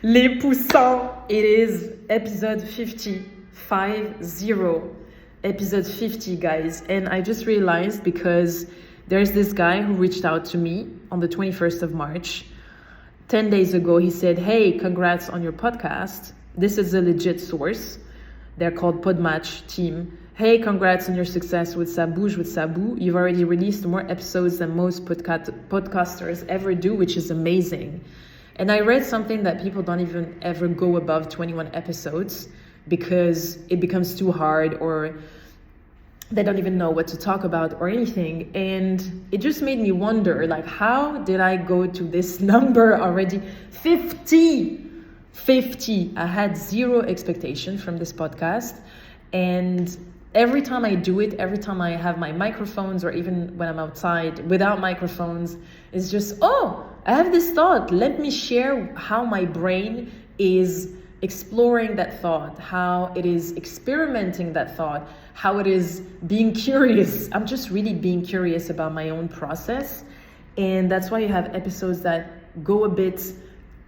Les poussins, it is episode 50, 50, episode 50, guys. And I just realized because there's this guy who reached out to me on the 21st of March. 10 days ago, he said, hey, congrats on your podcast. This is a legit source. They're called Podmatch team. Hey, congrats on your success with Sabou. You've already released more episodes than most podcasters ever do, which is amazing. And I read something that people don't even ever go above 21 episodes because it becomes too hard or they don't even know what to talk about or anything. And it just made me wonder, like, how did I go to this number already? 50. I had zero expectation from this podcast. And every time I do it, every time I have my microphones or even when I'm outside without microphones, it's just, oh, I have this thought. Let me share how my brain is exploring that thought, how it is experimenting that thought, how it is being curious. I'm just really being curious about my own process. And that's why you have episodes that go a bit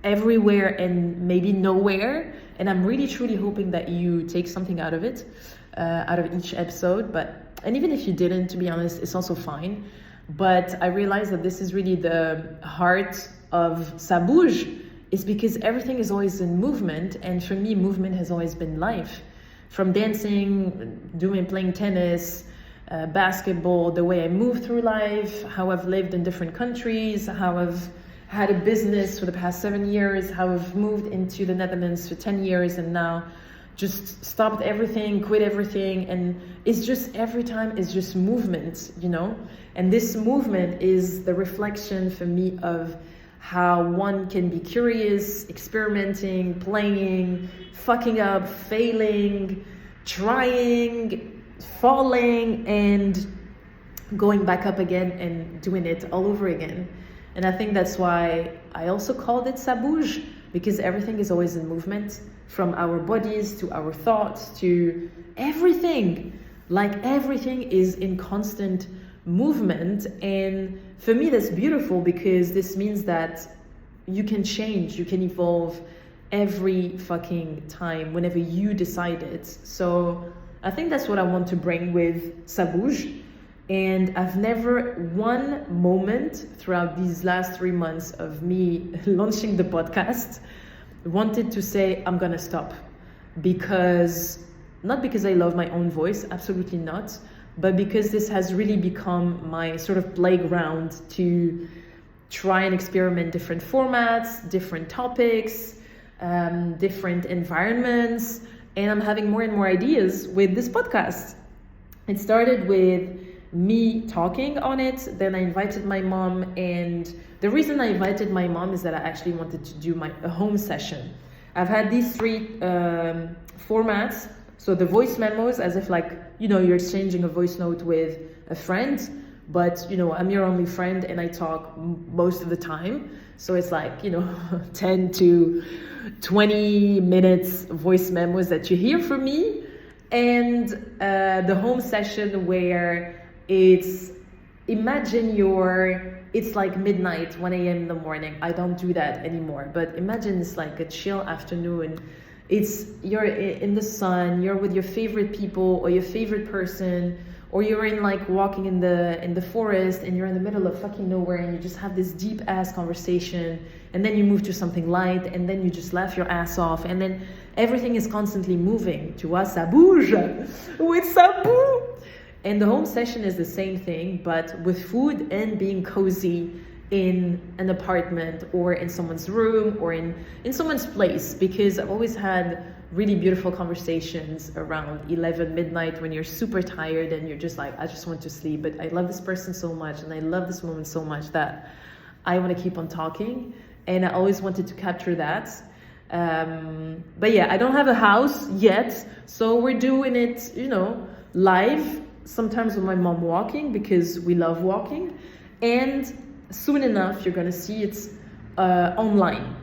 everywhere and maybe nowhere. And I'm really truly hoping that you take something out of it, out of each episode. And even if you didn't, to be honest, it's also fine. But I realized that this is really the heart of Sabou, is because everything is always in movement. And for me, movement has always been life. From dancing, playing tennis, basketball, the way I move through life, how I've lived in different countries, how I've had a business for the past 7 years, how I've moved into the Netherlands for 10 years and now just stopped everything, quit everything. And it's just every time it's just movement, you know? And this movement is the reflection for me of how one can be curious, experimenting, playing, fucking up, failing, trying, falling, and going back up again and doing it all over again. And I think that's why I also called it Sabou, because everything is always in movement, from our bodies to our thoughts to everything. Like everything is in constant movement. And for me, that's beautiful because this means that you can change, you can evolve every fucking time whenever you decide it. So I think that's what I want to bring with Sabou. And I've never one moment throughout these last 3 months of me launching the podcast wanted to say, I'm gonna stop. Not because I love my own voice, absolutely not, but because this has really become my sort of playground to try and experiment different formats, different topics, different environments. And I'm having more and more ideas with this podcast. It started with me talking on it. Then I invited my mom, and the reason I invited my mom is that I actually wanted to do a home session. I've had these 3 formats. So the voice memos, as if like, you know, you're exchanging a voice note with a friend, but you know, I'm your only friend and I talk most of the time. So it's like, you know, 10 to 20 minutes voice memos that you hear from me. And the home session where it's like midnight, 1 a.m. in the morning. I don't do that anymore, but imagine it's like a chill afternoon. You're in the sun, you're with your favorite people or your favorite person, or you're in like walking in the forest and you're in the middle of fucking nowhere and you just have this deep ass conversation, and then you move to something light and then you just laugh your ass off, and then everything is constantly moving. Tu vois, ça bouge with Sabou. And the home session is the same thing, but with food and being cozy in an apartment or in someone's room or in someone's place, because I've always had really beautiful conversations around 11 midnight when you're super tired and you're just like, I just want to sleep, but I love this person so much and I love this moment so much that I want to keep on talking. And I always wanted to capture that. But yeah, I don't have a house yet, so we're doing it, you know, live, sometimes with my mom walking because we love walking, and soon enough you're gonna see it online.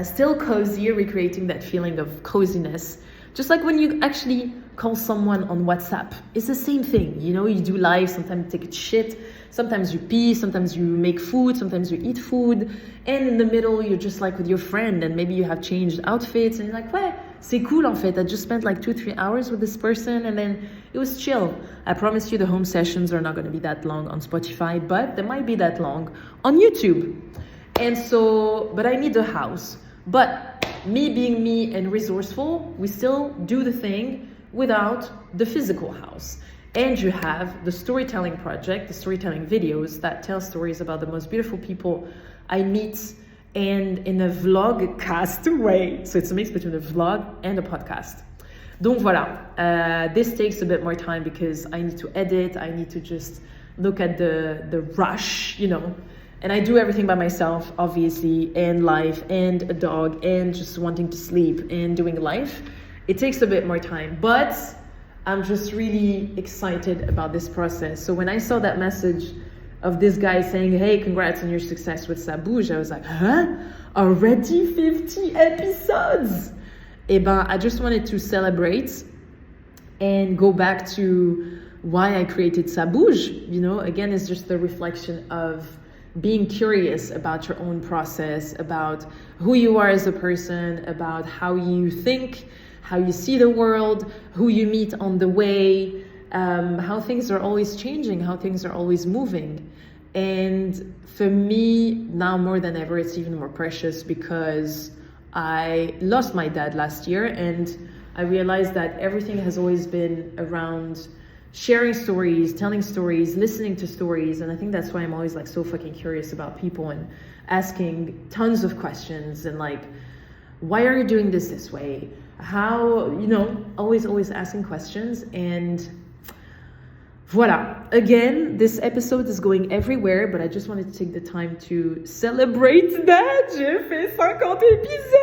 Still cozy, recreating that feeling of coziness Just like when you actually call someone on WhatsApp, it's the same thing. You know, you do live, sometimes you take a shit, sometimes you pee, sometimes you make food, sometimes you eat food. And in the middle, you're just like with your friend and maybe you have changed outfits and you're like, ouais, c'est cool en fait. I just spent like 2-3 hours with this person and then it was chill. I promise you the home sessions are not going to be that long on Spotify, but they might be that long on YouTube. And so, but I need a house. But me being me and resourceful, we still do the thing without the physical house. And you have the storytelling project, the storytelling videos that tell stories about the most beautiful people I meet and in a vlogcast way. So it's a mix between a vlog and a podcast. Donc voilà, this takes a bit more time because I need to edit, I need to just look at the rush, you know. And I do everything by myself, obviously, and life, and a dog, and just wanting to sleep, and doing life. It takes a bit more time, but I'm just really excited about this process. So when I saw that message of this guy saying, hey, congrats on your success with Sabou, I was like, huh? Already 50 episodes? Eh ben, I just wanted to celebrate and go back to why I created Sabou. You know, again, it's just the reflection of being curious about your own process, about who you are as a person, about how you think, how you see the world, who you meet on the way, how things are always changing, how things are always moving. And for me, now more than ever, it's even more precious because I lost my dad last year and I realized that everything has always been around sharing stories, telling stories, listening to stories. And I think that's why I'm always like so fucking curious about people and asking tons of questions and like, why are you doing this way? How, you know, always asking questions. And voila, again, this episode is going everywhere, but I just wanted to take the time to celebrate that. J'ai fait 50 épisodes!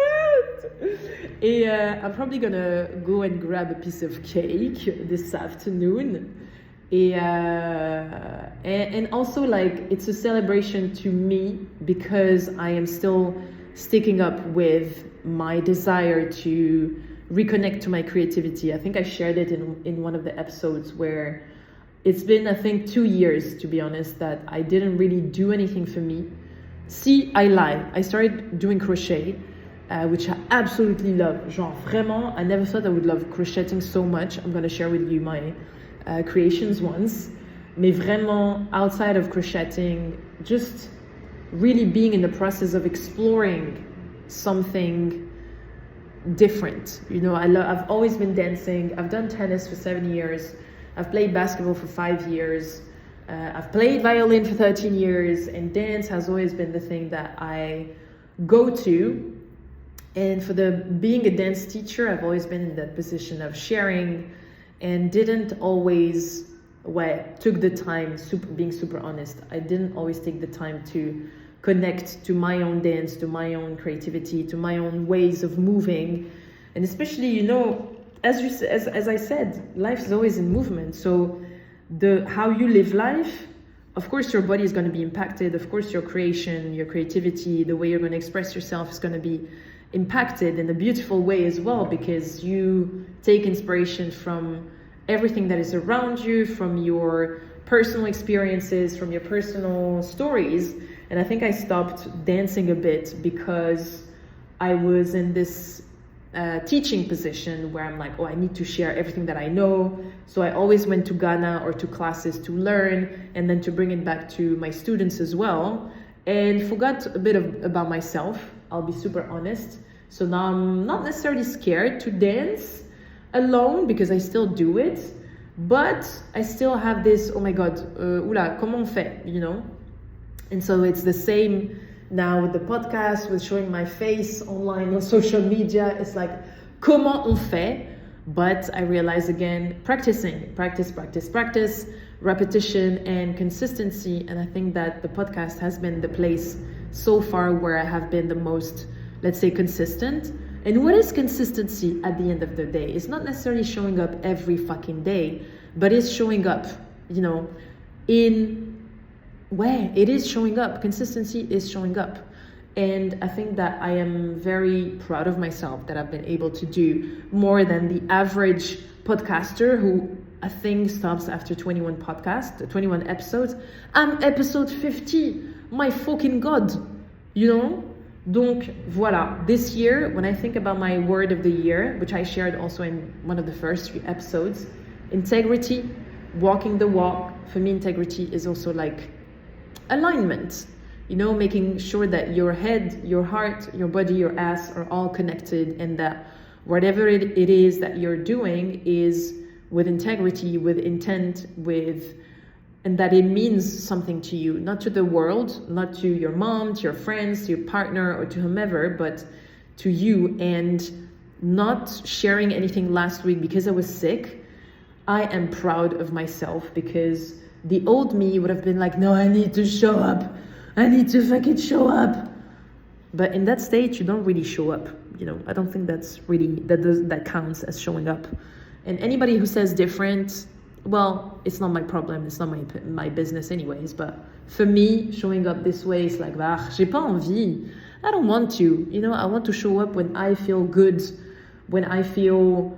Et I'm probably gonna go and grab a piece of cake this afternoon. And also like it's a celebration to me because I am still sticking up with my desire to reconnect to my creativity. I think I shared it in one of the episodes where it's been, I think, 2 years, to be honest, that I didn't really do anything for me. See, I lie. I started doing crochet, which I absolutely love. Genre, vraiment, I never thought I would love crocheting so much. I'm going to share with you my creations once. Mais vraiment, outside of crocheting, just really being in the process of exploring something different. You know, I've always been dancing. I've done tennis for 7 years. I've played basketball for 5 years. I've played violin for 13 years, and dance has always been the thing that I go to. And for being a dance teacher, I've always been in that position of sharing and didn't always, took the time, being super honest, I didn't always take the time to connect to my own dance, to my own creativity, to my own ways of moving. And especially, you know, as I said, life is always in movement. So how you live life, of course your body is going to be impacted. Of course your creation, your creativity, the way you're going to express yourself is going to be impacted in a beautiful way as well, because you take inspiration from everything that is around you, from your personal experiences, from your personal stories. And I think I stopped dancing a bit because I was in this teaching position where I'm like, oh, I need to share everything that I know. So I always went to Ghana or to classes to learn and then to bring it back to my students as well, and forgot a bit about myself. I'll be super honest. So now I'm not necessarily scared to dance alone because I still do it, but I still have this, oh my God, oula, comment on fait, you know? And so it's the same now with the podcast, with showing my face online on social media. It's like, comment on fait? But I realize again, practice, repetition and consistency. And I think that the podcast has been the place so far where I have been the most, let's say, consistent. And what is consistency at the end of the day? It's not necessarily showing up every fucking day, but it's showing up, you know, it is showing up. Consistency is showing up. And I think that I am very proud of myself that I've been able to do more than the average podcaster who I think stops after 21 podcasts, 21 episodes. I'm episode 50. My fucking God, you know? Donc, voilà. This year, when I think about my word of the year, which I shared also in one of the first 3 episodes, integrity, walking the walk. For me, integrity is also like alignment. You know, making sure that your head, your heart, your body, your ass are all connected, and that whatever it is that you're doing is with integrity, with intent, and that it means something to you, not to the world, not to your mom, to your friends, to your partner, or to whomever, but to you. And not sharing anything last week because I was sick, I am proud of myself, because the old me would have been like, no, I need to show up. I need to fucking show up. But in that state, you don't really show up. You know, I don't think that's really, that counts as showing up. And anybody who says different, well, it's not my problem. It's not my business anyways. But for me, showing up this way is like, j'ai pas envie. I don't want to. You know, I want to show up when I feel good, when I feel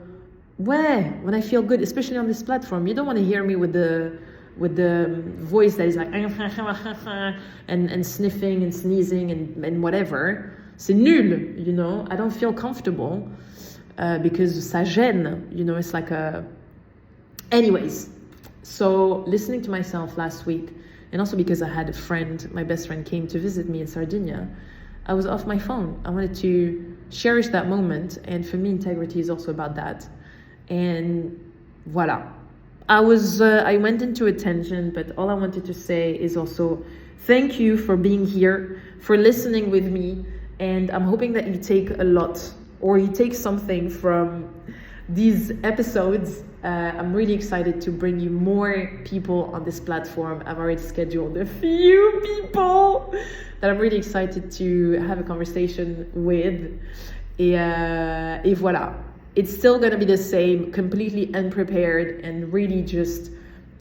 good, especially on this platform. You don't want to hear me with the voice that is like and sniffing and sneezing and whatever. C'est nul, you know. I don't feel comfortable because ça gêne, you know. It's like anyways, so listening to myself last week, and also because I had a friend, my best friend came to visit me in Sardinia, I was off my phone. I wanted to cherish that moment, and for me, integrity is also about that. And voilà. I went into a tangent, but all I wanted to say is also thank you for being here, for listening with me, and I'm hoping that you take a lot, or you take something from these episodes. I'm really excited to bring you more people on this platform. I've already scheduled a few people that I'm really excited to have a conversation with. Et voilà. It's still going to be the same, completely unprepared, and really just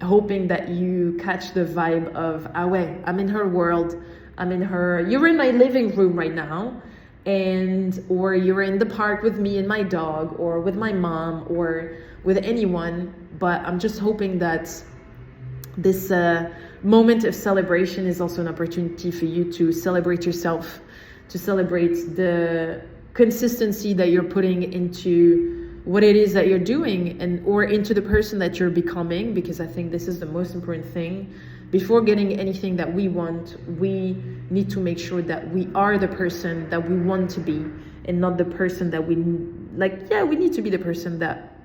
hoping that you catch the vibe of, I'm in her world, you're in my living room right now, or you're in the park with me and my dog, or with my mom, or with anyone. But I'm just hoping that this moment of celebration is also an opportunity for you to celebrate yourself, to celebrate the consistency that you're putting into what it is that you're doing, or into the person that you're becoming, because I think this is the most important thing. Before getting anything that we want, we need to make sure that we are the person that we want to be, and not the person that we we need to be the person that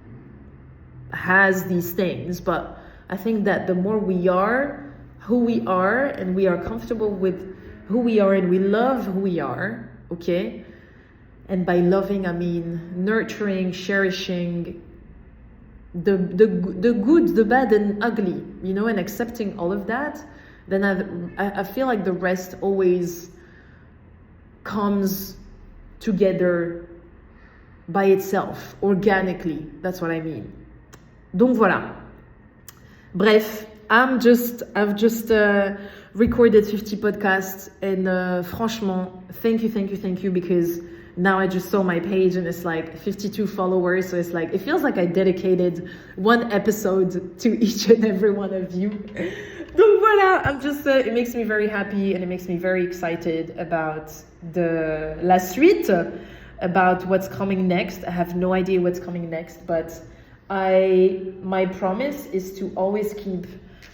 has these things. But I think that the more we are who we are, and we are comfortable with who we are, and we love who we are, okay? And by loving, I mean nurturing, cherishing the good, the bad, and ugly, you know, and accepting all of that, then I feel like the rest always comes together by itself, organically. That's what I mean. Donc voilà. Bref, I've just recorded 50 podcasts, and franchement, thank you, because now I just saw my page and it's like 52 followers. So it's like, it feels like I dedicated one episode to each and every one of you. Donc voilà, I'm just, it makes me very happy, and it makes me very excited about la suite, about what's coming next. I have no idea what's coming next, but my promise is to always keep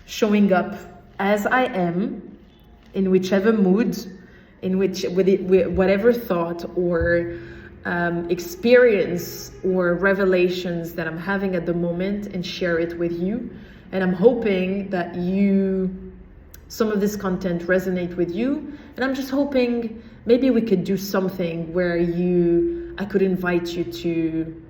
showing up as I am, in whichever mood, with whatever thought or experience or revelations that I'm having at the moment, and share it with you. And I'm hoping that some of this content resonate with you. And I'm just hoping maybe we could do something where I could invite you to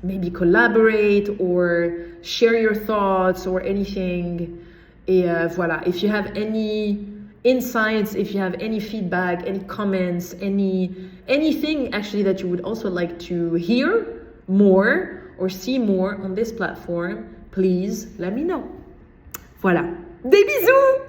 maybe collaborate or share your thoughts or anything. Et voilà. If you have any insights, if you have any feedback, any comments, anything actually that you would also like to hear more or see more on this platform, please let me know. Voilà. Des bisous!